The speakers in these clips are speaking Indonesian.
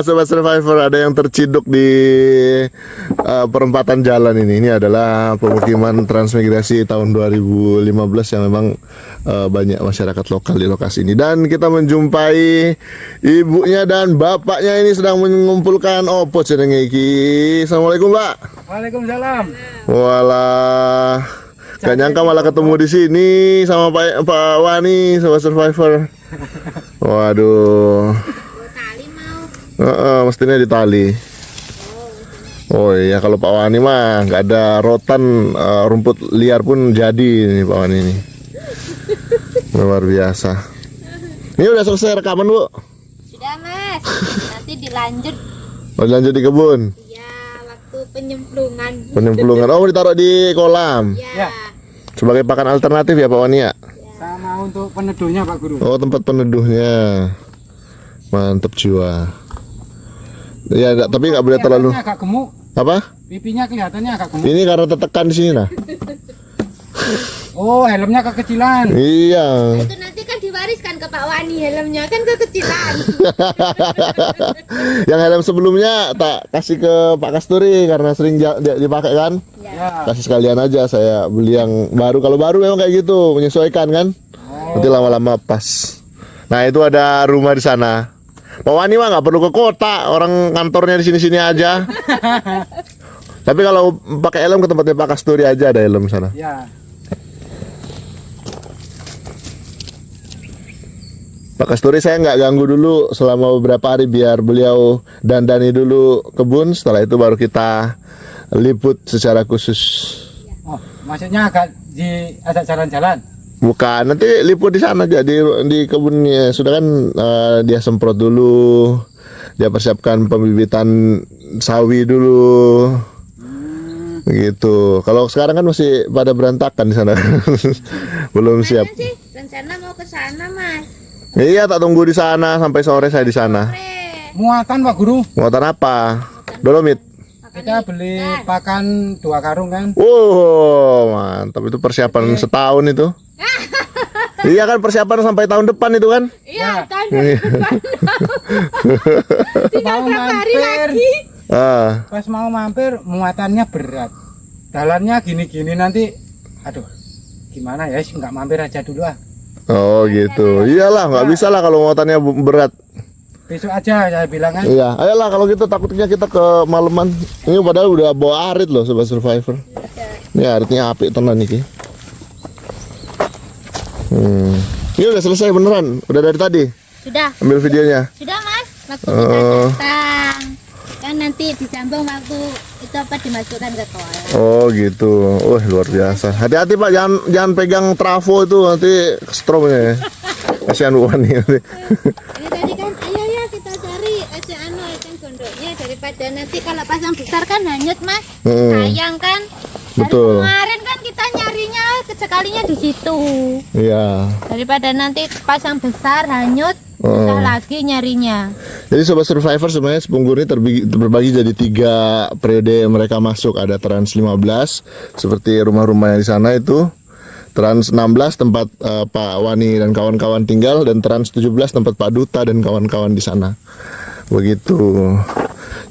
Sobat Survivor, ada yang terciduk di perempatan jalan ini. Ini adalah pemukiman transmigrasi tahun 2015 yang memang banyak masyarakat lokal di lokasi ini. Dan kita menjumpai ibunya dan bapaknya ini sedang mengumpulkan opo jenenge iki. Assalamualaikum, Pak. Waalaikumsalam. Walah, gak nyangka malah ketemu di sini sama Pak Wani, Sobat Survivor. Waduh. Mestinya di tali. Oh iya, kalau Pak Wani mah nggak ada rotan, rumput liar pun jadi ini Pak Wani ini. Luar biasa. Ini udah selesai rekaman, Bu? Sudah, Mas. Nanti dilanjut. Oh, lanjut di kebun? Ya, waktu penyemplungan. Penyemplungan. Oh, ditaruh di kolam. Ya. Sebagai pakan alternatif ya Pak Wani ya? Sama untuk peneduhnya Pak Guru. Oh, tempat peneduhnya. Mantap jiwa. Ya, tapi nggak boleh terlalu. Agak gemuk. Apa? Pipinya kelihatannya agak gemuk. Ini karena tertekan di sini nah. Oh, helmnya kekecilan. Iya. Itu nanti kan diwariskan ke Pak Wani, helmnya kan kekecilan. Yang helm sebelumnya tak kasih ke Pak Kasturi karena sering dipakai kan. Ya. Kasih sekalian aja, saya beli yang baru. Kalau baru memang kayak gitu, menyesuaikan kan. Nanti lama-lama pas. Nah, itu ada rumah di sana. Pak Wani mah nggak perlu ke kota, orang kantornya di sini-sini aja. Tapi kalau pakai helm ke tempatnya Pak Kasturi aja, ada helm sana. Ya. Pak Kasturi saya nggak ganggu dulu selama beberapa hari biar beliau dandani dulu kebun. Setelah itu baru kita liput secara khusus. Oh, maksudnya ada jalan-jalan. Bukan, nanti liput di sana aja di kebunnya. Sudah kan dia semprot dulu, dia persiapkan pembibitan sawi dulu, gitu. Kalau sekarang kan masih pada berantakan di sana, belum siap. Mana sih? Rencana mau ke sana, Mas. Iya, tak tunggu di sana sampai sore saya di sana. Muatan Pak Guru. Muatan apa? Dolomit. Kita beli pakan 2 karung kan. Wow, mantap, itu persiapan setahun itu. Iya kan, persiapan sampai tahun depan itu kan. Iya, kan. Mau mampir. Pas mau mampir muatannya berat. Jalannya gini-gini nanti. Aduh, gimana ya? Nggak mampir aja dulu ah. Oh gitu. Iyalah, nggak bisa lah kalau muatannya berat. Besok aja saya bilang kan. Iya, ayolah kalau gitu, takutnya kita ke maleman. Ini padahal udah bawa arit loh Sobat Survivor. Ini aritnya apik tenan nih. Ini udah selesai beneran, udah dari tadi. Sudah. Ambil videonya. Sudah, Mas. Waktu kita datang. Kan nanti disambung waktu itu apa dimasukkan ke kolam. Oh gitu. Wah, luar biasa. Hati-hati Pak, jangan pegang trafo itu, nanti kestromnya ya. Kasihan Bu Wani nanti. Ini tadi kan, ayo ya kita cari aja gondoknya daripada nanti kalau pasang besar kan hanyut, Mas. Sayang kan. Betul. Dari kemarin kan kita nyarinya sekalinya di situ. Iya. Daripada nanti pasang besar hanyut, susah lagi nyarinya. Jadi Sobat Survivor, sebenarnya Sepunggur ini terbagi jadi 3 periode mereka masuk. Ada Trans 15 seperti rumah-rumah yang di sana itu, Trans 16 tempat Pak Wani dan kawan-kawan tinggal, dan Trans 17 tempat Pak Duta dan kawan-kawan di sana. Begitu.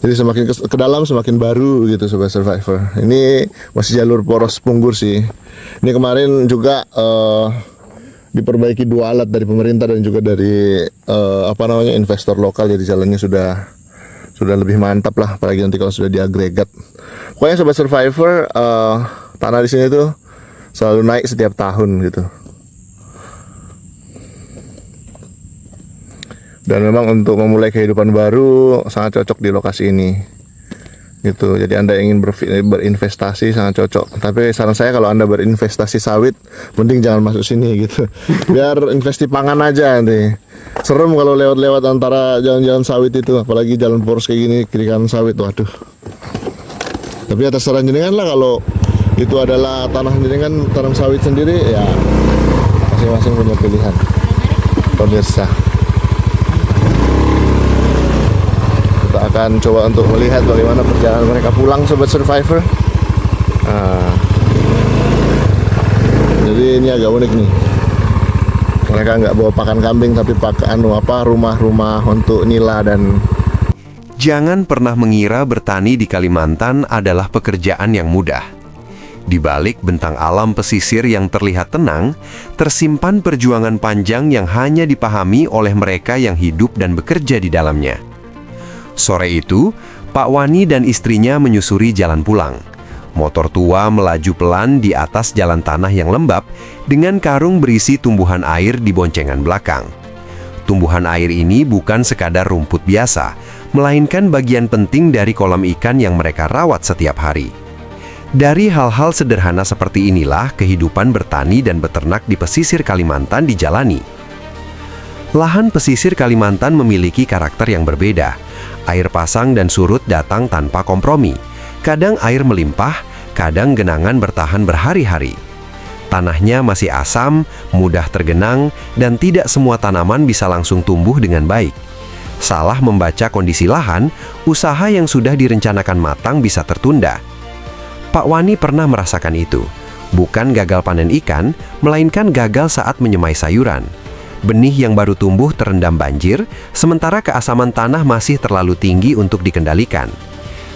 Jadi semakin ke dalam semakin baru gitu Sobat Survivor. Ini masih jalur poros Sepunggur sih. Ini kemarin juga diperbaiki 2 alat dari pemerintah dan juga dari investor lokal, jadi jalannya sudah lebih mantap lah, apalagi nanti kalau sudah diagregat. Pokoknya Sobat Survivor, tanah di sini tuh selalu naik setiap tahun gitu. Dan memang untuk memulai kehidupan baru sangat cocok di lokasi ini. Gitu. Jadi Anda ingin berinvestasi sangat cocok. Tapi saran saya kalau Anda berinvestasi sawit, mending jangan masuk sini gitu. Biar investi pangan aja nanti. Serem kalau lewat-lewat antara jalan-jalan sawit itu, apalagi jalan poros kayak gini kiri kanan sawit, waduh. Tapi atas saran jenengan lah, kalau itu adalah tanah jenengan tanam sawit sendiri, ya masing-masing punya pilihan. Pemirsa, kita akan coba untuk melihat bagaimana perjalanan mereka pulang Sobat Survivor. Jadi ini agak unik nih. Mereka nggak bawa pakan kambing, tapi pakai rumah-rumah untuk nila dan. Jangan pernah mengira bertani di Kalimantan adalah pekerjaan yang mudah. Di balik bentang alam pesisir yang terlihat tenang, tersimpan perjuangan panjang yang hanya dipahami oleh mereka yang hidup dan bekerja di dalamnya. Sore itu, Pak Wani dan istrinya menyusuri jalan pulang. Motor tua melaju pelan di atas jalan tanah yang lembab dengan karung berisi tumbuhan air di boncengan belakang. Tumbuhan air ini bukan sekadar rumput biasa, melainkan bagian penting dari kolam ikan yang mereka rawat setiap hari. Dari hal-hal sederhana seperti inilah kehidupan bertani dan beternak di pesisir Kalimantan dijalani. Lahan pesisir Kalimantan memiliki karakter yang berbeda. Air pasang dan surut datang tanpa kompromi. Kadang air melimpah, kadang genangan bertahan berhari-hari. Tanahnya masih asam, mudah tergenang, dan tidak semua tanaman bisa langsung tumbuh dengan baik. Salah membaca kondisi lahan, usaha yang sudah direncanakan matang bisa tertunda. Pak Wani pernah merasakan itu. Bukan gagal panen ikan, melainkan gagal saat menyemai sayuran. Benih yang baru tumbuh terendam banjir, sementara keasaman tanah masih terlalu tinggi untuk dikendalikan.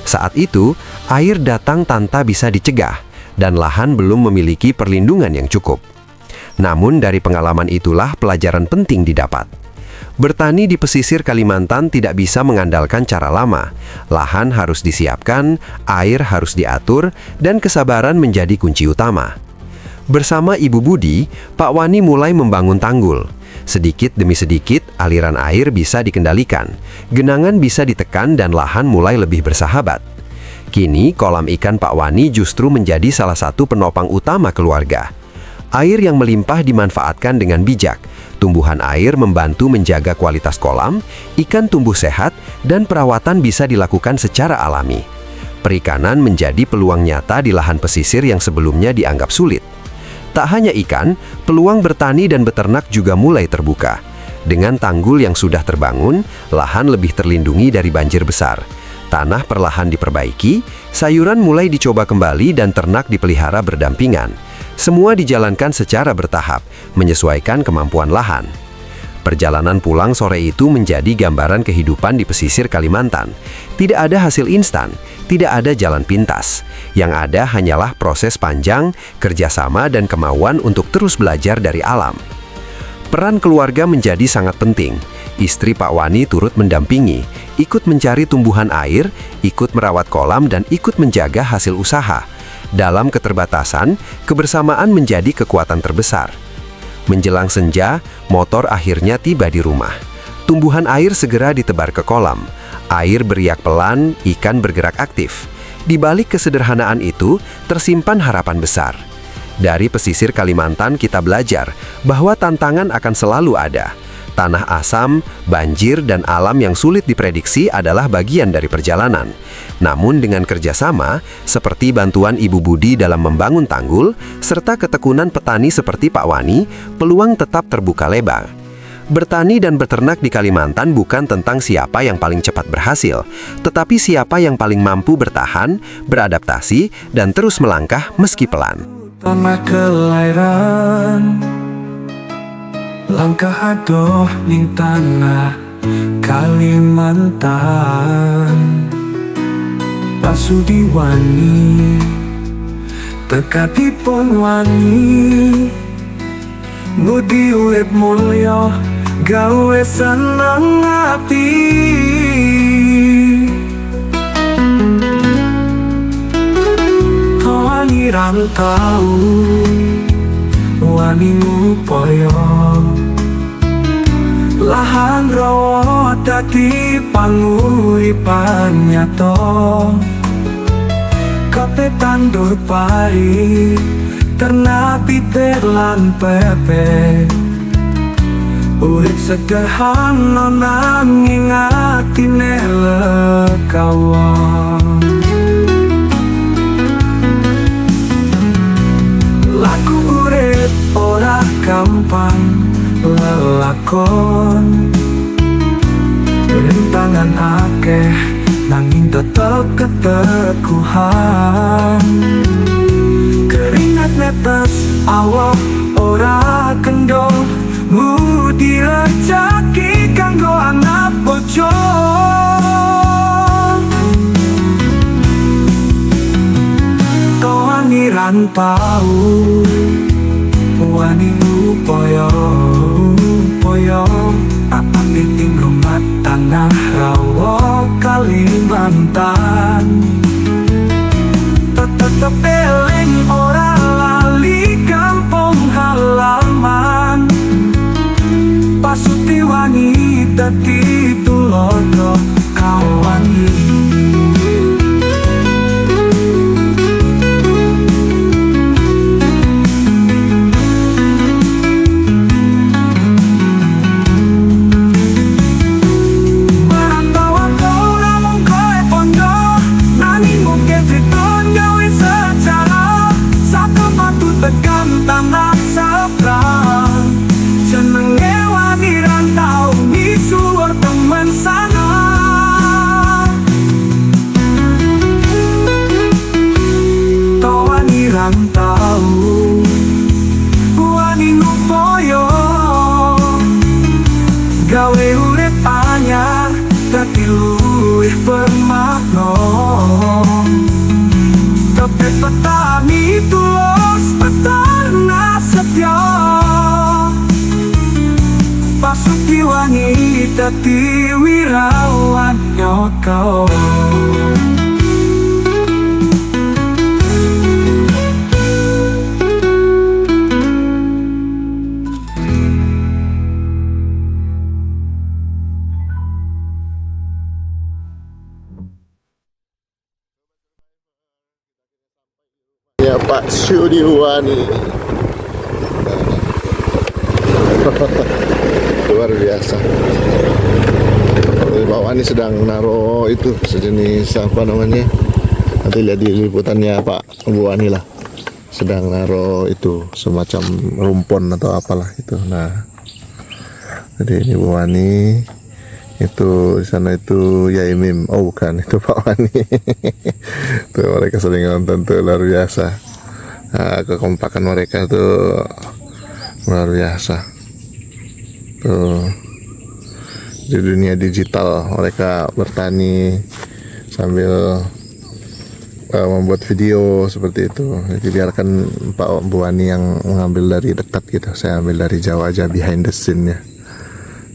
Saat itu, air datang tanpa bisa dicegah, dan lahan belum memiliki perlindungan yang cukup. Namun dari pengalaman itulah pelajaran penting didapat. Bertani di pesisir Kalimantan tidak bisa mengandalkan cara lama. Lahan harus disiapkan, air harus diatur, dan kesabaran menjadi kunci utama. Bersama Ibu Budi, Pak Wani mulai membangun tanggul. Sedikit demi sedikit, aliran air bisa dikendalikan, genangan bisa ditekan, dan lahan mulai lebih bersahabat. Kini, kolam ikan Pak Wani justru menjadi salah satu penopang utama keluarga. Air yang melimpah dimanfaatkan dengan bijak. Tumbuhan air membantu menjaga kualitas kolam, ikan tumbuh sehat, dan perawatan bisa dilakukan secara alami. Perikanan menjadi peluang nyata di lahan pesisir yang sebelumnya dianggap sulit. Tak hanya ikan, peluang bertani dan beternak juga mulai terbuka. Dengan tanggul yang sudah terbangun, lahan lebih terlindungi dari banjir besar. Tanah perlahan diperbaiki, sayuran mulai dicoba kembali, dan ternak dipelihara berdampingan. Semua dijalankan secara bertahap, menyesuaikan kemampuan lahan. Perjalanan pulang sore itu menjadi gambaran kehidupan di pesisir Kalimantan. Tidak ada hasil instan, tidak ada jalan pintas. Yang ada hanyalah proses panjang, kerjasama, dan kemauan untuk terus belajar dari alam. Peran keluarga menjadi sangat penting. Istri Pak Wani turut mendampingi, ikut mencari tumbuhan air, ikut merawat kolam, dan ikut menjaga hasil usaha. Dalam keterbatasan, kebersamaan menjadi kekuatan terbesar. Menjelang senja, motor akhirnya tiba di rumah. Tumbuhan air segera ditebar ke kolam. Air beriak pelan, ikan bergerak aktif. Di balik kesederhanaan itu, tersimpan harapan besar. Dari pesisir Kalimantan kita belajar bahwa tantangan akan selalu ada. Tanah asam, banjir, dan alam yang sulit diprediksi adalah bagian dari perjalanan. Namun dengan kerjasama, seperti bantuan Ibu Budi dalam membangun tanggul, serta ketekunan petani seperti Pak Wani, peluang tetap terbuka lebar. Bertani dan beternak di Kalimantan bukan tentang siapa yang paling cepat berhasil, tetapi siapa yang paling mampu bertahan, beradaptasi, dan terus melangkah meski pelan. Tanah kelahiran, langkah adoh ning tanah Kalimantan. Pasudi wani, tekadipun wani, ngudi urip mulya, gawe seneng ati. Wani rantau, wani ngupaya, lahan rawa dadi panguripan nyata. Kabeh tandur pari, ternak pitik lan pepe. Urip sederhana nanging atine lekawan. Laku urip ora gampang, lelakon rintangan akeh, nanging tetep keteguhan. Keringat netes awak ora kendor, direjeki kanggo anak bojo. Wani rantau, wani upaya, apiting rumah tanah rawa Kalimantan. Tetep eling ora lali kampung halaman. Pasuti wani dadi tulodo kawani. Tekan tanah sabrang jenenge wani rantau misuwur temen sana. Wani rantau wani ngupaya gawe urip anyar dadi luwih bermakna. Tapi petani tulus, petana setia, Pasuki wani dadi wirawan nyoko. Ya Pak Sudiwani. Luar biasa. Pak Wani sedang naruh itu sejenis apa namanya? Nanti lihat di liputannya Pak Bu Wani lah. Sedang naruh itu semacam rumpon atau apalah itu. Nah, jadi ini Bu Wani. Itu di sana itu Yaimim. Oh bukan, itu Pak Wani. Tuh mereka sering nonton tuh, luar biasa. Nah, kekompakan mereka tuh luar biasa. Tuh di dunia digital mereka bertani sambil membuat video seperti itu. Jadi biarkan Pak Bu Wani yang mengambil dari dekat gitu. Saya ambil dari jauh aja, behind the scene-nya.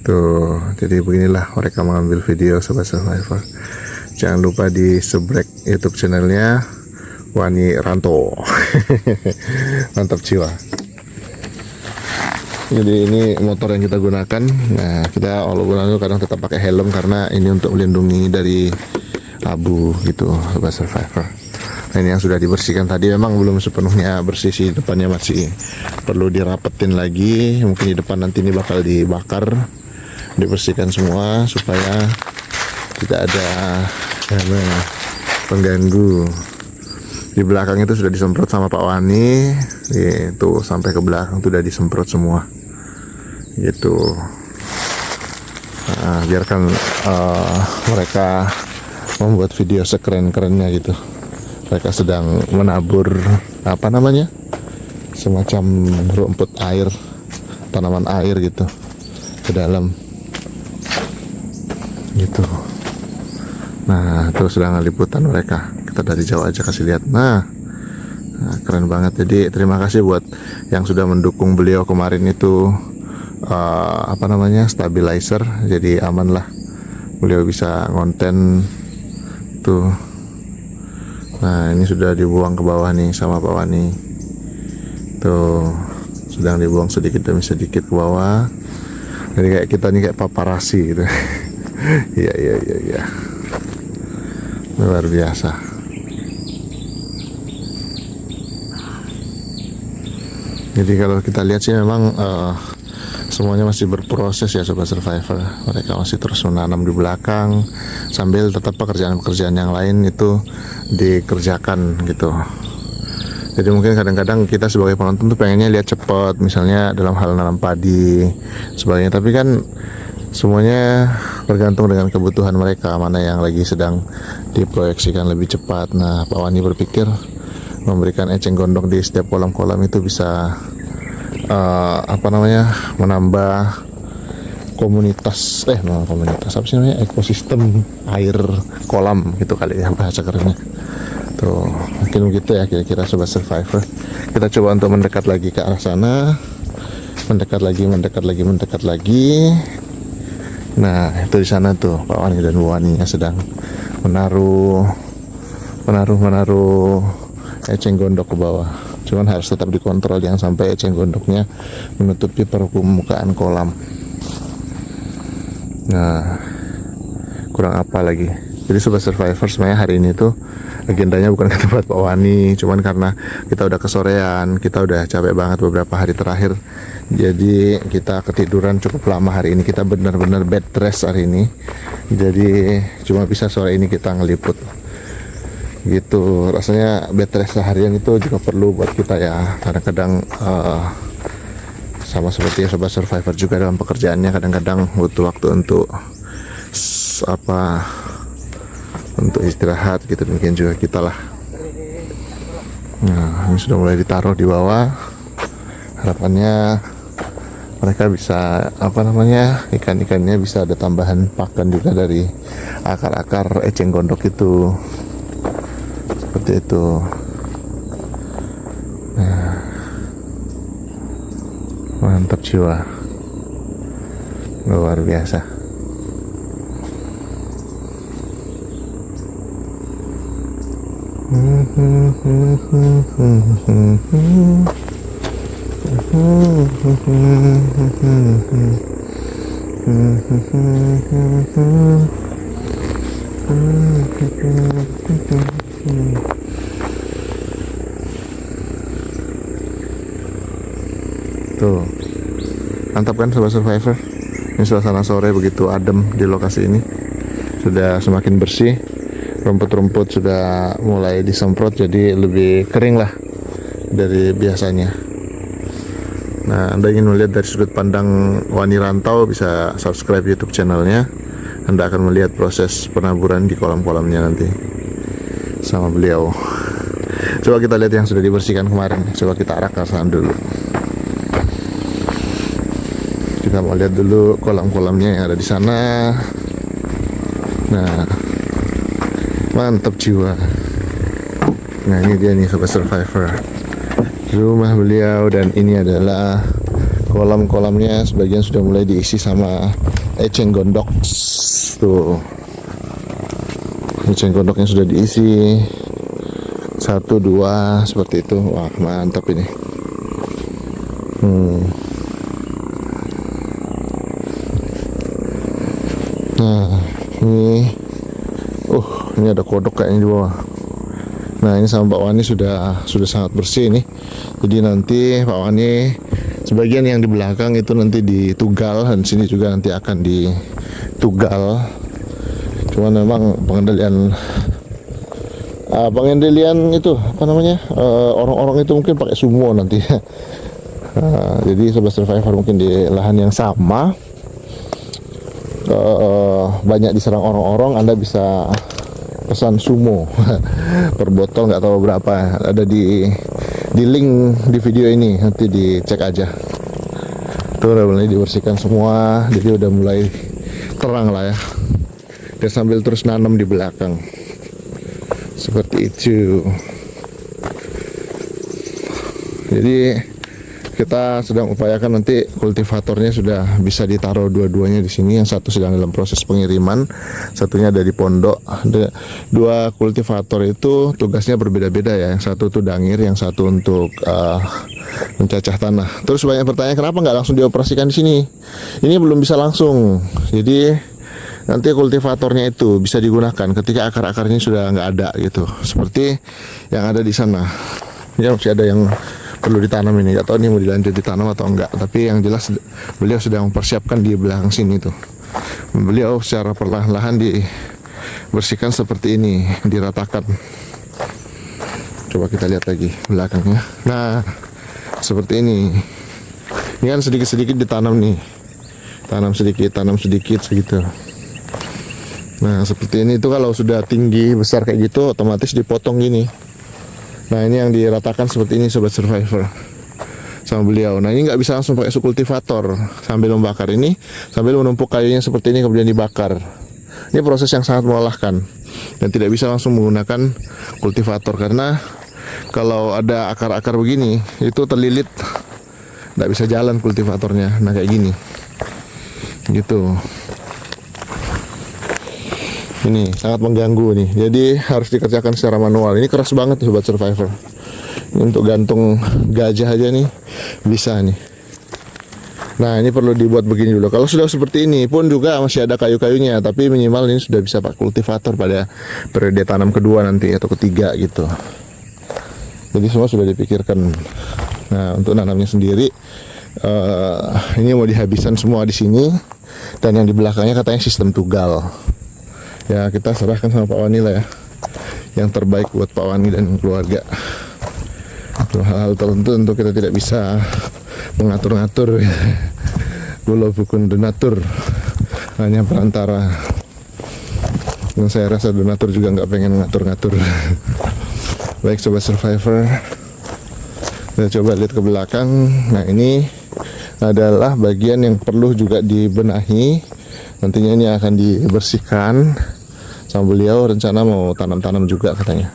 Tuh, jadi beginilah mereka mengambil video Sobat Survivor. Jangan lupa di subscribe YouTube channelnya Wani Ranto. Mantap jiwa. Jadi ini motor yang kita gunakan. Nah, kita kalau gunakan kadang tetap pakai helm karena ini untuk melindungi dari abu gitu, Sobat Survivor. Nah, ini yang sudah dibersihkan tadi memang belum sepenuhnya bersih sih, depannya masih perlu dirapetin lagi. Mungkin di depan nanti ini bakal dibakar, dibersihkan semua supaya tidak ada pengganggu. Di belakang itu sudah disemprot sama Pak Wani, itu sampai ke belakang itu sudah disemprot semua gitu. Nah, biarkan mereka membuat video sekeren-kerennya gitu. Mereka sedang menabur apa namanya, semacam rumput air, tanaman air gitu ke dalam gitu. Nah, terus sedang liputan mereka. Kita dari jauh aja kasih lihat. Nah, keren banget. Jadi terima kasih buat yang sudah mendukung beliau kemarin itu apa namanya, stabilizer. Jadi aman lah, beliau bisa ngonten tuh. Nah, ini sudah dibuang ke bawah nih sama Pak Wani. Tuh, sedang dibuang sedikit demi sedikit ke bawah. Jadi kayak kita nih kayak paparasi gitu. Iya. Luar biasa. Jadi kalau kita lihat sih memang semuanya masih berproses ya Sobat Survivor. Mereka masih terus menanam di belakang sambil tetap pekerjaan-pekerjaan yang lain itu dikerjakan gitu. Jadi mungkin kadang-kadang kita sebagai penonton tuh pengennya lihat cepat, misalnya dalam hal nanam padi sebagainya. Tapi kan semuanya bergantung dengan kebutuhan mereka, mana yang lagi sedang diproyeksikan lebih cepat. Nah, Pak Wani berpikir memberikan eceng gondok di setiap kolam-kolam itu bisa menambah komunitas apa sih namanya, ekosistem air kolam gitu kali ya bahasa kerennya. Tuh mungkin begitu ya kira-kira Sobat Survivor. Kita coba untuk mendekat lagi ke arah sana, mendekat lagi. Nah itu di sana tuh Pak Wani dan Bu Waninya sedang menaruh eceng gondok ke bawah. Cuman harus tetap dikontrol jangan sampai eceng gondoknya menutupi permukaan kolam. Nah kurang apa lagi. Jadi Sobat Survivor sebenarnya hari ini tuh agendanya bukan ke tempat Pak Wani, cuman karena kita udah kesorean, kita udah capek banget beberapa hari terakhir, jadi kita ketiduran cukup lama hari ini. Kita benar-benar bed rest hari ini, jadi cuma bisa sore ini kita ngeliput gitu. Rasanya bed rest seharian itu juga perlu buat kita ya. Kadang-kadang sama seperti Sobat Survivor juga dalam pekerjaannya, kadang-kadang butuh waktu untuk untuk istirahat gitu. Demikian juga kita lah. Nah ini sudah mulai ditaruh di bawah. Harapannya mereka bisa ikan-ikannya bisa ada tambahan pakan juga dari akar-akar eceng gondok itu, seperti itu. Nah, mantap jiwa, luar biasa. Tuh, mantap kan Sobat Survivor? Ini suasana sore begitu adem di lokasi ini. Sudah semakin bersih. Rumput-rumput sudah mulai disemprot jadi lebih kering lah dari biasanya. Nah, Anda ingin melihat dari sudut pandang Wani Rantau, bisa subscribe YouTube channelnya. Anda akan melihat proses penaburan di kolam-kolamnya nanti sama beliau. Coba kita lihat yang sudah dibersihkan kemarin. Coba kita arah ke sana dulu. Kita mau lihat dulu kolam-kolamnya yang ada di sana. Nah, mantap jiwa. Nah ini dia nih Sobat Survivor, rumah beliau, dan ini adalah kolam-kolamnya. Sebagian sudah mulai diisi sama eceng gondok. Tuh, eceng gondoknya sudah diisi 1, 2 seperti itu. Wah mantap ini. Nah ini ada kodok kayaknya di bawah. Nah ini sama Pak Wani sudah sangat bersih nih. Jadi nanti Pak Wani sebagian yang di belakang itu nanti ditugal, dan sini juga nanti akan ditugal. Cuman memang pengendalian itu orang-orang itu mungkin pakai sumo nanti. Jadi Sobat Survivor mungkin di lahan yang sama, banyak diserang orang-orang, Anda bisa pesan sumo per botol, nggak tahu berapa, ada di link di video ini, nanti dicek aja. Tuh udah mulai dibersihkan semua, jadi udah mulai terang lah ya. Dan sambil terus nanam di belakang seperti itu. Jadi kita sedang upayakan nanti kultivatornya sudah bisa ditaruh dua-duanya di sini. Yang satu sedang dalam proses pengiriman, satunya ada di pondok. Dua kultivator itu tugasnya berbeda-beda ya. Yang satu tuh dangir, yang satu untuk mencacah tanah. Terus banyak pertanyaan, kenapa nggak langsung dioperasikan di sini? Ini belum bisa langsung. Jadi nanti kultivatornya itu bisa digunakan ketika akar-akarnya sudah nggak ada gitu. Seperti yang ada di sana. Ya masih ada yang perlu ditanam ini, nggak tahu nih mau dilanjut ditanam atau enggak, tapi yang jelas beliau sedang mempersiapkan di belakang sini tuh. Beliau secara perlahan-lahan dibersihkan seperti ini, diratakan. Coba kita lihat lagi belakangnya. Nah seperti ini kan sedikit-sedikit ditanam nih, tanam sedikit segitu. Nah seperti ini tuh, kalau sudah tinggi besar kayak gitu otomatis dipotong gini. Nah ini yang diratakan seperti ini Sobat Survivor. sama beliau. Nah ini nggak bisa langsung pakai kultivator sambil membakar ini, sambil menumpuk kayunya seperti ini kemudian dibakar. Ini proses yang sangat melelahkan dan tidak bisa langsung menggunakan kultivator karena kalau ada akar-akar begini itu terlilit, nggak bisa jalan kultivatornya. Nah kayak gini, gitu. Ini sangat mengganggu nih, jadi harus dikerjakan secara manual. Ini keras banget sobat survivor. Untuk gantung gajah aja nih bisa nih. Nah ini perlu dibuat begini dulu. Kalau sudah seperti ini pun juga masih ada kayu-kayunya, tapi minimal ini sudah bisa pakai kultivator pada periode tanam kedua nanti atau ketiga gitu. Jadi semua sudah dipikirkan. Nah untuk nanamnya sendiri ini mau dihabiskan semua di sini, dan yang di belakangnya katanya sistem tugal. Ya kita serahkan sama Pak Wani lah ya, yang terbaik buat Pak Wani dan keluarga. Hal-hal tertentu tentu kita tidak bisa mengatur-ngatur. Kulo bukan donatur, hanya perantara. Dan saya rasa donatur juga nggak pengen ngatur-ngatur. Baik sobat survivor, kita coba lihat ke belakang. Nah ini adalah bagian yang perlu juga dibenahi. Nantinya ini akan dibersihkan sama beliau, rencana mau tanam-tanam juga katanya.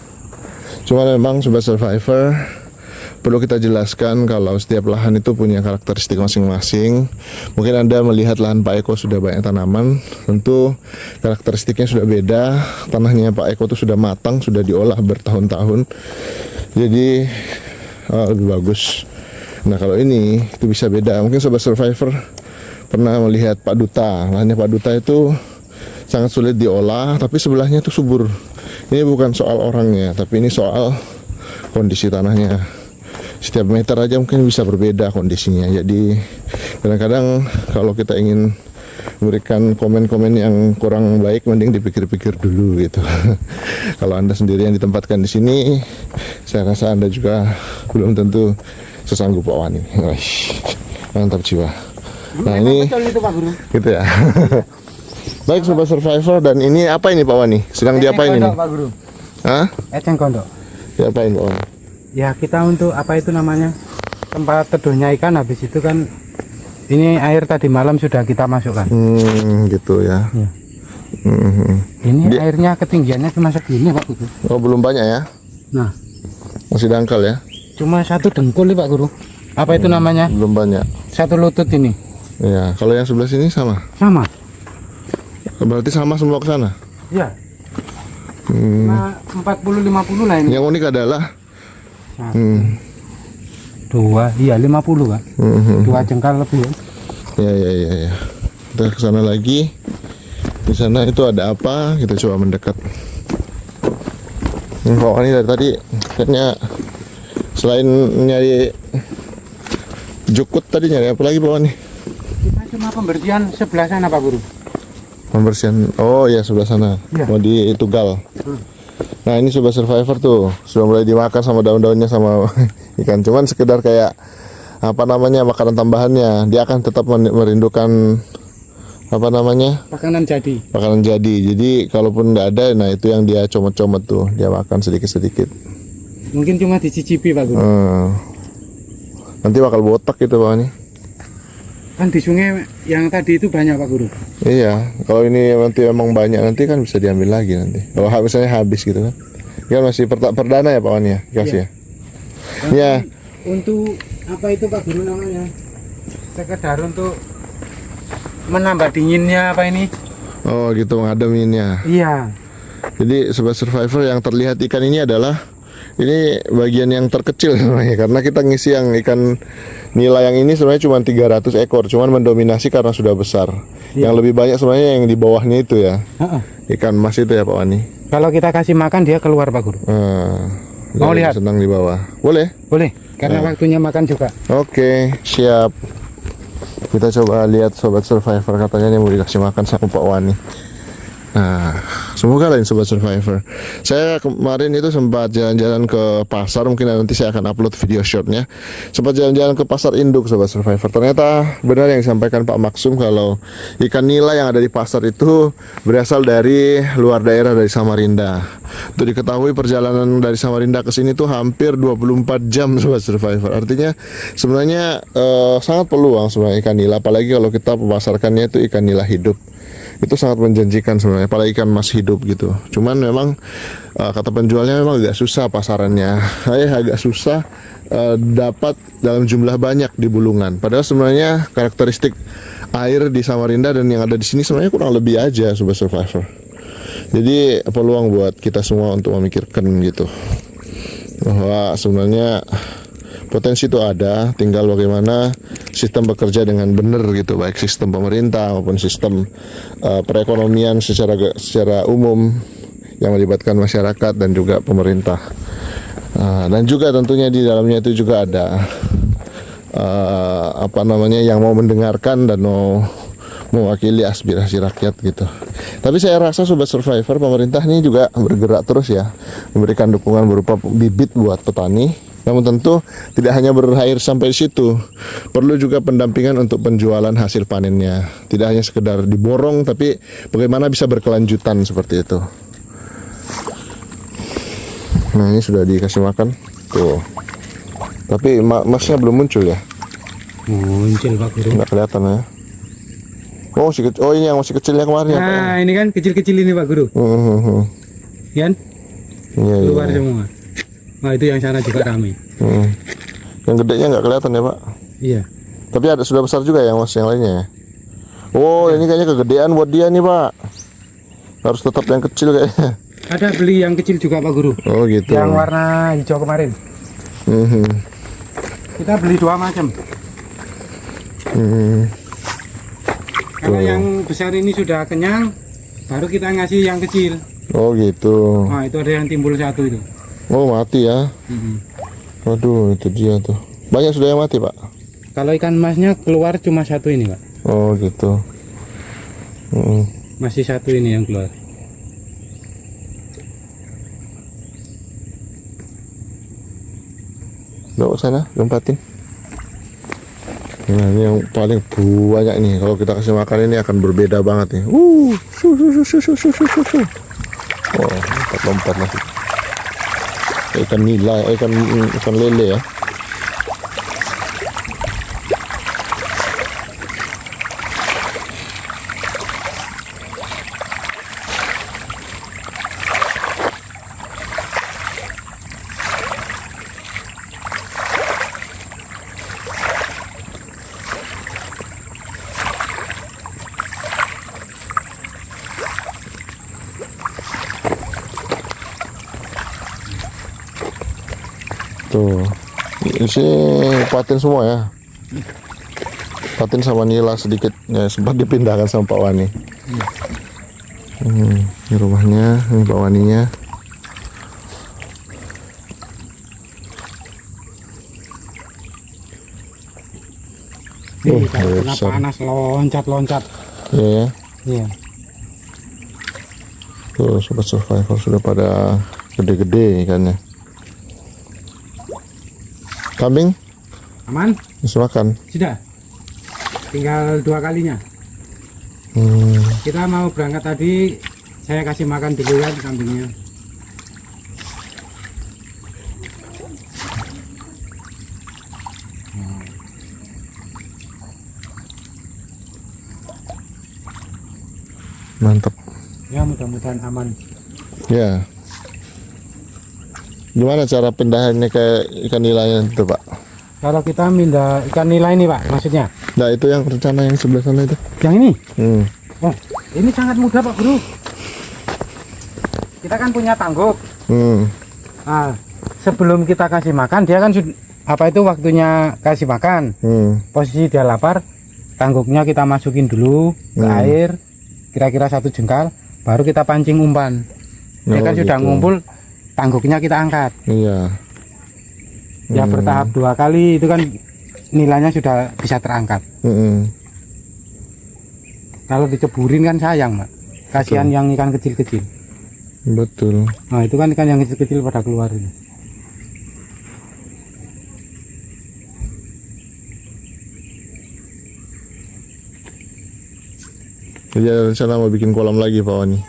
Cuma memang sobat survivor perlu kita jelaskan kalau setiap lahan itu punya karakteristik masing-masing. Mungkin Anda melihat lahan Pak Eko sudah banyak tanaman, tentu karakteristiknya sudah beda. Tanahnya Pak Eko itu sudah matang, sudah diolah bertahun-tahun, jadi lebih bagus. Nah kalau ini itu bisa beda. Mungkin sobat survivor pernah melihat Pak Duta. Lahannya Pak Duta itu sangat sulit diolah, tapi sebelahnya itu subur. Ini bukan soal orangnya, tapi ini soal kondisi tanahnya. Setiap meter aja mungkin bisa berbeda kondisinya. Jadi kadang-kadang kalau kita ingin memberikan komen-komen yang kurang baik, mending dipikir-pikir dulu gitu. Kalau Anda sendiri yang ditempatkan di sini, saya rasa Anda juga belum tentu sesanggup Pak Wani. Mantap jiwa. Nah ini itu Pak Guru. gitu ya. Baik sobat survivor, dan ini apa ini Pak Wani? Sedang diapain ini? Pak Guru. Hah? Eceng gondok. Diapain Pak Wani? Ya kita untuk apa itu namanya, tempat teduhnya ikan. Habis itu kan ini air tadi malam sudah kita masukkan. Gitu ya. Ya. Ini airnya ketinggiannya cuma segini Pak Guru. Oh belum banyak ya? Nah Masih dangkal ya? cuma satu dengkul nih Pak Guru. Apa itu namanya? Belum banyak. Satu lutut ini. Ya, kalau yang sebelah sini sama. Sama. Berarti sama semua ke sana. Ya. Nah, 40-50 lah ini. Yang unik adalah Dua, iya 50 Pak. Dua jengkal lebih ya. Ya. Kita ke sana lagi. Di sana itu ada apa? Kita coba mendekat. Pak Wani dari tadi kayaknya selain nyari jukut tadi nyari apa lagi Pak Wani? Kita cuma pembersihan sebelah sana Pak Guru. Pembersihan, oh ya sebelah sana, Ya. mau ditugal. Nah ini sobat survivor tuh sudah mulai dimakan sama daun-daunnya sama ikan. Cuman sekedar kayak apa namanya makanan tambahannya. Dia akan tetap merindukan apa namanya Makanan jadi. makanan jadi. Jadi kalaupun nggak ada, nah itu yang dia comot-comot tuh, dia makan sedikit-sedikit. Mungkin cuma dicicipi Pak Guru. Nanti bakal botak gitu Pak Wani. Kan di sungai yang tadi itu banyak Pak Guru. Iya, kalau ini nanti memang banyak nanti kan bisa diambil lagi nanti. Kalau misalnya habis gitu kan. Kan masih perdana ya Pak Wani ya, kasih ya. Ya. Untuk apa itu Pak Guru namanya? Sekedar untuk menambah dinginnya apa ini? Oh gitu, ngademinnya. Iya. Jadi sobat survivor, yang terlihat ikan ini adalah ini bagian yang terkecil sebenarnya, karena kita ngisi yang ikan nila yang ini sebenarnya cuma 300 ekor, cuman mendominasi karena sudah besar. Yang lebih banyak sebenarnya yang di bawahnya itu ya. Ikan mas itu ya Pak Wani. Kalau kita kasih makan dia keluar Pak Guru. Mau lihat? Senang di bawah. Boleh? Boleh, karena waktunya makan juga. Oke, siap. Kita coba lihat sobat survivor, katanya ini mau dikasih makan sama Pak Wani. Nah, semoga lain sobat survivor. Saya kemarin itu sempat jalan-jalan ke pasar, mungkin nanti saya akan upload video shortnya. Sempat jalan-jalan ke pasar induk sobat survivor. Ternyata benar yang disampaikan Pak Maksum kalau ikan nila yang ada di pasar itu berasal dari luar daerah, dari Samarinda. Untuk diketahui perjalanan dari Samarinda ke sini tuh hampir 24 jam Sobat Survivor. Artinya sebenarnya sangat peluang sebenarnya ikan nila, apalagi kalau kita memasarkannya itu ikan nila hidup. Itu sangat menjanjikan sebenarnya, apalagi ikan mas hidup gitu. Cuman memang kata penjualnya memang agak susah pasarannya. Agak susah dapat dalam jumlah banyak di Bulungan. Padahal sebenarnya karakteristik air di Samarinda dan yang ada di sini sebenarnya kurang lebih aja Sobat Survivor. Jadi peluang buat kita semua untuk memikirkan gitu, bahwa sebenarnya potensi itu ada, tinggal bagaimana sistem bekerja dengan benar gitu, baik sistem pemerintah maupun sistem perekonomian secara umum yang melibatkan masyarakat dan juga pemerintah. Dan juga tentunya di dalamnya itu juga ada yang mau mendengarkan dan mau mewakili aspirasi rakyat gitu. Tapi saya rasa Sobat Survivor, pemerintah ini juga bergerak terus ya, memberikan dukungan berupa bibit buat petani. Namun tentu tidak hanya berakhir sampai di situ. Perlu juga pendampingan untuk penjualan hasil panennya. Tidak hanya sekedar diborong, tapi bagaimana bisa berkelanjutan seperti itu. Nah, ini sudah dikasih makan. Tuh. Tapi masnya belum muncul ya? Muncul Pak Guru. Nggak kelihatan ya. Oh, ini yang masih kecilnya kemarin ya, Pak? Nah, ini kan kecil-kecil ini Pak Guru. Kan? Iya. Keluar semua. Nah, itu yang sana juga ramai. Yang gedenya nggak kelihatan ya, Pak? Iya. Tapi sudah besar juga yang lainnya ya. Oh, ini kayaknya kegedean buat dia nih, Pak. Harus tetap yang kecil kayaknya. Ada beli yang kecil juga Pak Guru. Oh, gitu. Yang warna hijau kemarin. Kita beli 2 macam. Kalau yang besar ini sudah kenyang, baru kita ngasih yang kecil. Oh, gitu. Nah, itu ada yang timbul 1 itu. Oh, mati ya. Waduh, itu dia tuh. Banyak sudah yang mati, Pak? Kalau ikan emasnya keluar cuma 1 ini, Pak. Oh, gitu. Masih 1 ini yang keluar. Bawa sana, lompatin. Nah, ini yang paling banyak nih. Kalau kita kasih makan ini akan berbeda banget nih. Oh, lompat masih. Ikan nila, ikan lele ya. Tuh, di sini patin semua ya. Patin sama nila sedikit ya, sempat dipindahkan sama Pak Wani. Ini rumahnya, ini Pak Waninya. Karena panas loncat-loncat. Iya. Iya. Tuh, Sobat Survivor sudah pada gede-gede ikannya. Kambing? Aman? Bisa makan? Sudah. Tinggal 2 kalinya. Kita mau berangkat tadi, saya kasih makan dulu kan kambingnya. Mantap. Ya, mudah-mudahan aman. Ya. Gimana cara pindahannya ke ikan nilainya itu, Pak? Kalau kita mindah ikan nila ini, Pak, maksudnya? Nah, itu yang rencana yang sebelah sana itu. Yang ini? Hmm. Oh, ini sangat mudah, Pak Guru. Kita kan punya tangguk. Nah, sebelum kita kasih makan, dia kan waktunya kasih makan. Posisi dia lapar, tangguknya kita masukin dulu ke air, kira-kira 1 jengkal, baru kita pancing umpan. Dia kan sudah ngumpul, tangguknya kita angkat. Iya. Ya bertahap 2 kali itu kan nilainya sudah bisa terangkat. Kalau diceburin kan sayang, Pak. Kasihan yang ikan kecil-kecil. Betul. Nah, itu kan ikan yang kecil-kecil pada keluar ini. Jadi ada rencana mau bikin kolam lagi, Pak Wani?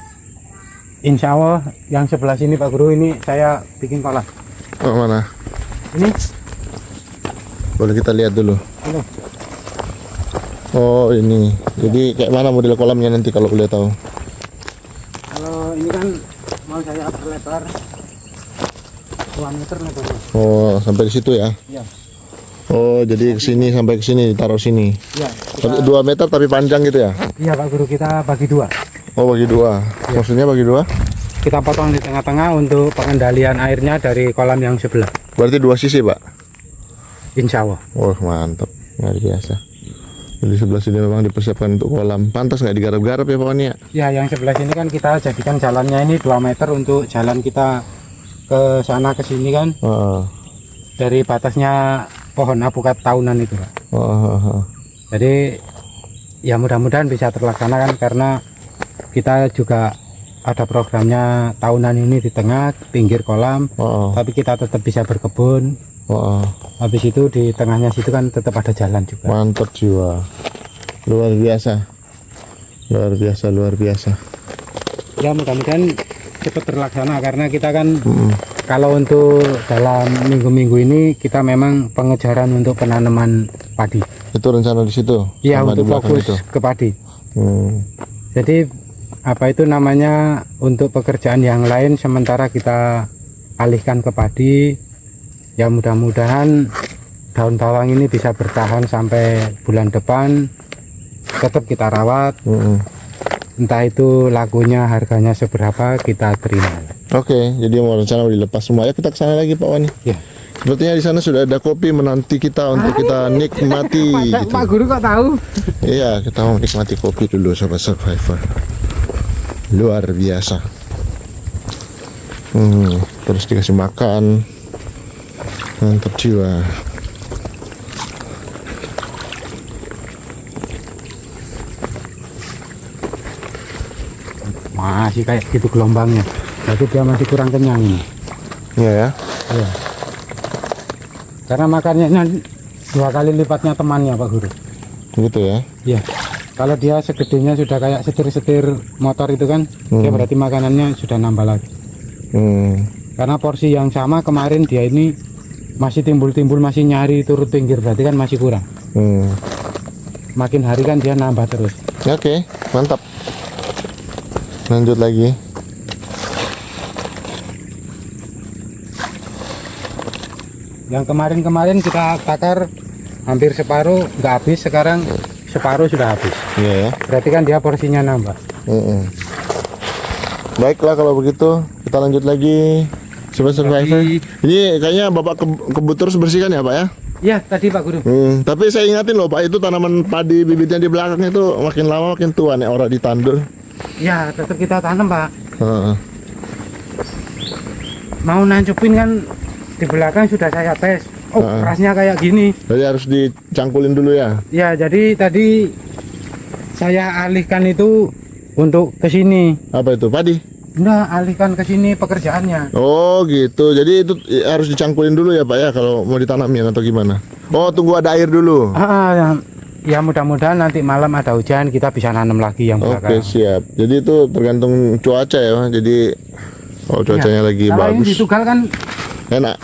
insya Allah yang sebelah sini Pak Guru ini saya bikin kolam. Oh, mana? Ini Boleh kita lihat dulu. ini. Oh, ini. Jadi kayak mana model kolamnya nanti kalau boleh tahu? Kalau ini kan mau saya berlebar 2 meter lebarnya. Oh, sampai di situ ya? Iya. Oh, jadi ke sini sampai ke sini ditaruh sini. Iya. Tapi 2 meter tapi panjang gitu ya? Iya Pak Guru, kita bagi 2. Oh, bagi 2. Maksudnya bagi 2? Kita potong di tengah-tengah untuk pengendalian airnya dari kolam yang sebelah. Berarti 2 sisi, Pak? Insya Allah. Oh, mantap. Luar biasa. Jadi sebelah sini memang dipersiapkan untuk kolam. Pantas nggak digarap-garap ya Pak Wani ya? Ya, yang sebelah sini kan kita jadikan jalannya ini 2 meter untuk jalan kita ke sana ke sini kan. Dari batasnya pohon apukat tahunan itu Pak. Jadi ya mudah-mudahan bisa terlaksana kan, karena kita juga ada programnya tahunan ini di tengah pinggir kolam, tapi kita tetap bisa berkebun. Habis itu di tengahnya situ kan tetap ada jalan juga. Mantap jiwa. Luar biasa. Luar biasa, luar biasa. Ya mudah-mudahan cepat terlaksana, karena kita kan kalau untuk dalam minggu-minggu ini kita memang pengejaran untuk penanaman padi. Itu rencana di situ? Iya, Sama untuk di belakang fokus itu? ke padi. Jadi apa itu namanya, untuk pekerjaan yang lain sementara kita alihkan ke padi. Ya mudah-mudahan daun bawang ini bisa bertahan sampai bulan depan, tetap kita rawat. Entah itu lakunya harganya seberapa kita terima. Oke, jadi mau rencana dilepas semua. Ya kita kesana lagi Pak Wani. Ya. Sepertinya di sana sudah ada kopi menanti kita untuk kita nikmati. Gitu. Pak Guru kok tahu? Iya, kita mau nikmati kopi dulu Sobat Survivor. Luar biasa. Terus dikasih makan. Mantap jiwa. Masih kayak gitu gelombangnya. Jadi dia masih kurang kenyang ini. Iya ya. Ya. Karena makannya 2 kali lipatnya temannya Pak Guru. Gitu ya. Iya. Kalau dia segedenya sudah kayak setir-setir motor itu kan, ya berarti makanannya sudah nambah lagi. Karena porsi yang sama kemarin dia ini masih timbul-timbul, masih nyari turut pinggir, berarti kan masih kurang. Makin hari kan dia nambah terus. Oke, mantap. Lanjut lagi. Yang kemarin-kemarin kita takar hampir separuh nggak habis, sekarang separuh sudah habis. Iya ya. Berarti kan dia porsinya nambah. Baiklah kalau begitu, kita lanjut lagi. Sobat Survivor. Ini kayaknya Bapak kebut terus bersihkan ya Pak ya? Iya, tadi Pak Guru. Tapi saya ingatin loh Pak, itu tanaman padi bibitnya di belakangnya itu makin lama makin tua nih, orang ditandul. Ya, tetap kita tanam Pak. Heeh. Mau nancupin kan di belakang sudah saya tes. Oh, kerasnya kayak gini. Jadi harus dicangkulin dulu ya? Ya, jadi tadi saya alihkan itu untuk ke sini. Apa itu, padi? Enggak, alihkan ke sini pekerjaannya. Oh gitu, jadi itu harus dicangkulin dulu ya Pak ya kalau mau ditanamin atau gimana? Oh tunggu ada air dulu. Ya mudah-mudahan nanti malam ada hujan kita bisa nanam lagi yang belakang. Oke siap. Jadi itu tergantung cuaca ya. Jadi cuacanya lagi kalau bagus. ini ditugal kan Enak.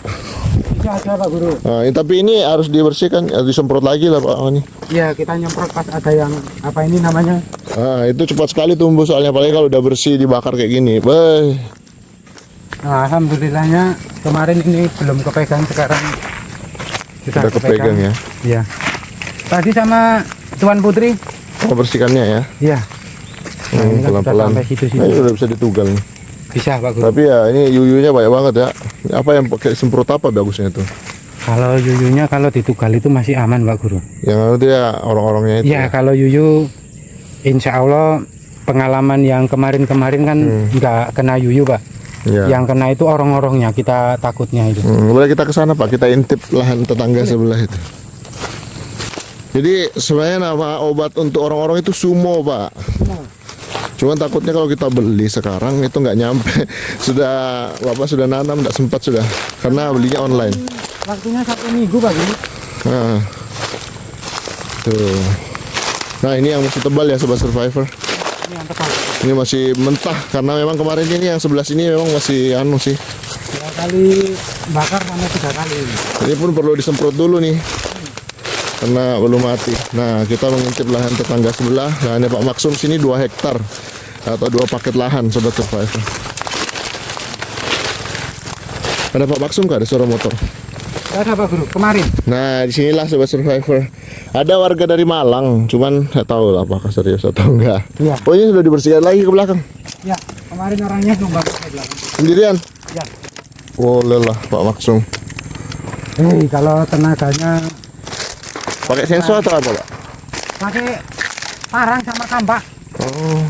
bisa aja Pak Guru. Tapi ini harus dibersihkan, harus disemprot lagi lah Pak Wani. Iya, kita nyemprot pas ada yang apa ini namanya? Itu cepat sekali tumbuh soalnya, apalagi kalau udah bersih dibakar kayak gini. Nah, alhamdulillahnya kemarin ini belum kepegang, sekarang Sudah kepegang ya. Iya. Tadi sama Tuan Putri. Oh bersihkannya ya. Iya. Nah, ini kan sudah Pelan-pelan. sampai situ-situ. Nah, ini udah bisa ditugal nih. Bisa Pak Guru. Tapi ya ini yuyunya banyak banget ya. Apa yang pakai semprot apa bagusnya itu? Kalau yuyunya kalau ditugal itu masih aman Pak Guru. Yang itu ya orang-orangnya itu. Ya, kalau yuyu insya Allah pengalaman yang kemarin-kemarin kan nggak kena yuyu Pak. Ya. Yang kena itu orang-orangnya, kita takutnya itu. Boleh kita ke sana Pak, kita intip lahan tetangga sebelah itu. Jadi sebenarnya nama obat untuk orang-orang itu sumo Pak. Cuman takutnya kalau kita beli sekarang itu nggak nyampe. Sudah Bapak sudah nanam nggak sempat sudah, karena belinya online. Waktunya 1 minggu Pak Guru. Nah, tuh. Nah ini yang masih tebal ya Sobat Survivor. yang tetangga. Ini masih mentah karena memang kemarin ini yang sebelah sini memang masih anu sih. 2 kali bakar sama 3 kali. Ini pun perlu disemprot dulu nih karena belum mati. Nah, kita mengintip lahan tetangga sebelah. Lahannya Pak Maksum sini 2 hektar atau 2 paket lahan, Sobat Survivor. Ada Pak Maksum kah? Ada suara motor. Ada Pak Guru kemarin. Nah, disinilah Sobat Survivor. Ada warga dari Malang, cuman nggak tahu lah apakah serius atau enggak. Iya. Oh, ini sudah dibersihkan lagi ke belakang. Ya, kemarin orangnya numbang ke belakang. Sendirian? Ya. Boleh lah Pak Maksum. Kalau tenaganya Pakai sensor atau apa, Pak? pakai parang sama kampak. Oh,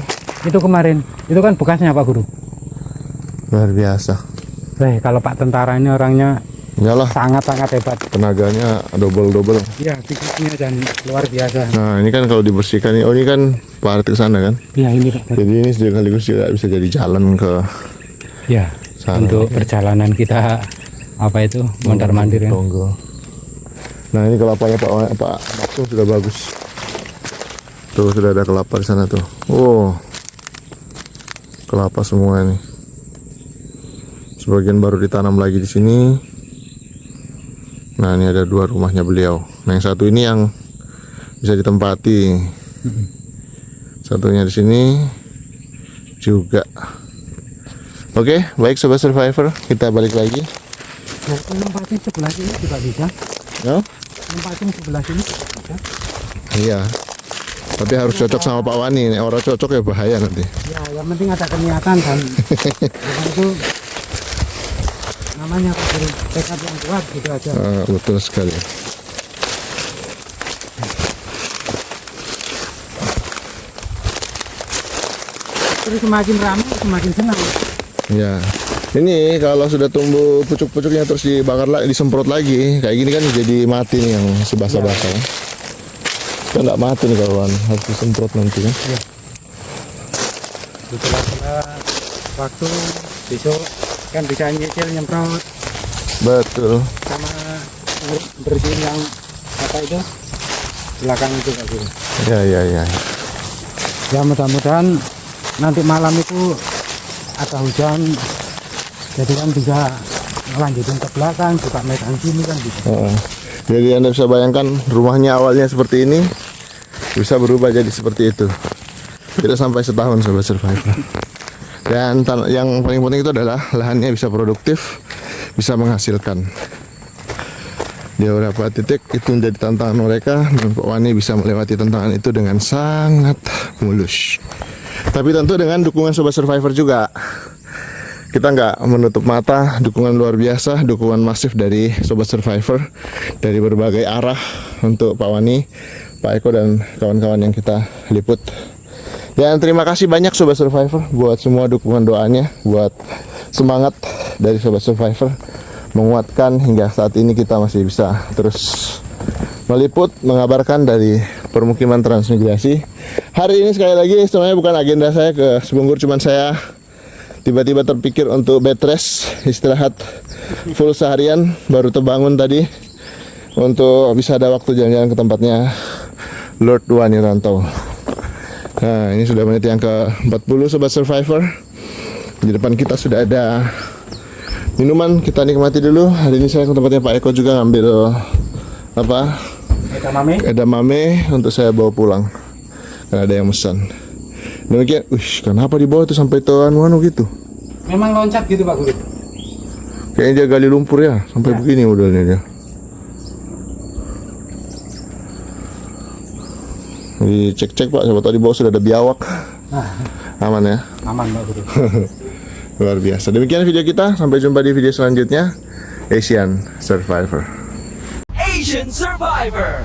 Itu kemarin. Itu kan bekasnya Pak Guru. luar biasa. Kalau Pak tentara ini orangnya Iyalah, sangat-sangat hebat. tenaganya double-double. Iya, fisiknya dan luar biasa. Nah, ini kan kalau dibersihkan, oh ini kan Pak ke sana kan? Iya, ini Pak. Jadi ini sekaligus juga bisa jadi jalan ke Ya, sana. untuk perjalanan kita apa itu mondar-mandir ya. Tonggo. Nah, ini kelapanya Pak Maksum sudah bagus. Tuh sudah ada kelapa di sana tuh. Oh, kelapa semua nih. Sebagian baru ditanam lagi di sini. Nah, ini ada 2 rumahnya beliau. Nah, yang satu ini yang bisa ditempati. Satunya di sini juga. Oke, baik Sobat Survivor, kita balik lagi. Nah, nempatin sebelah sini juga bisa. Ya? Nempatin sebelah sini bisa. Iya. Tapi harus cocok sama Pak Wani. Nek orang cocok ya bahaya nanti. Ya, yang penting ada keniatan dan itu namanya Pak Guru, tekad yang kuat gitu aja. Betul sekali. Terus semakin ramai semakin senang. Ya. Ini kalau sudah tumbuh pucuk-pucuknya terus dibakar lagi, disemprot lagi, kayak gini kan jadi mati nih yang sebasa-basa. Ya. Kan nggak mati nih kawan, harus disemprot nanti kan. Ya. Setelah waktu besok kan bisa nyicil nyemprot Betul. sama bersihin yang apa itu belakang itu Pak Guru. Ya. Ya mudah-mudahan nanti malam itu ada hujan, jadi kan bisa lanjutin ke belakang, buka medan sini kan bisa. Jadi Anda bisa bayangkan rumahnya awalnya seperti ini bisa berubah jadi seperti itu. Tidak sampai setahun Sobat Survivor. Dan yang paling penting itu adalah lahannya bisa produktif, bisa menghasilkan. Di beberapa titik itu menjadi tantangan mereka, dan Pak Wani bisa melewati tantangan itu dengan sangat mulus. Tapi tentu dengan dukungan Sobat Survivor juga. Kita nggak menutup mata, dukungan luar biasa, dukungan masif dari Sobat Survivor dari berbagai arah untuk Pak Wani, Pak Eko dan kawan-kawan yang kita liput. Dan terima kasih banyak Sobat Survivor buat semua dukungan doanya, buat semangat dari Sobat Survivor menguatkan hingga saat ini kita masih bisa terus meliput, mengabarkan dari permukiman transmigrasi. Hari ini sekali lagi sebenarnya bukan agenda saya ke Sebunggur, cuman saya tiba-tiba terpikir untuk bed rest, istirahat full seharian, baru terbangun tadi untuk bisa ada waktu jalan-jalan ke tempatnya Lord Wani Rantau. Nah, ini sudah menit yang ke-40 Sobat Survivor. Di depan kita sudah ada minuman, kita nikmati dulu. Hari ini saya ke tempatnya Pak Eko juga ngambil apa? Edamame untuk saya bawa pulang. Karena ada yang pesan. Demikian, kenapa dibawa itu sampai ke anu gitu? Memang loncat gitu Pak Guru. Kayaknya dia gali lumpur ya, sampai begini modelnya dia. Dicek-cek Pak, siapa tahu di bawah sudah ada biawak. Aman ya? Aman Pak Guru. Luar biasa. Demikian video kita, sampai jumpa di video selanjutnya. Asian Survivor. Asian Survivor.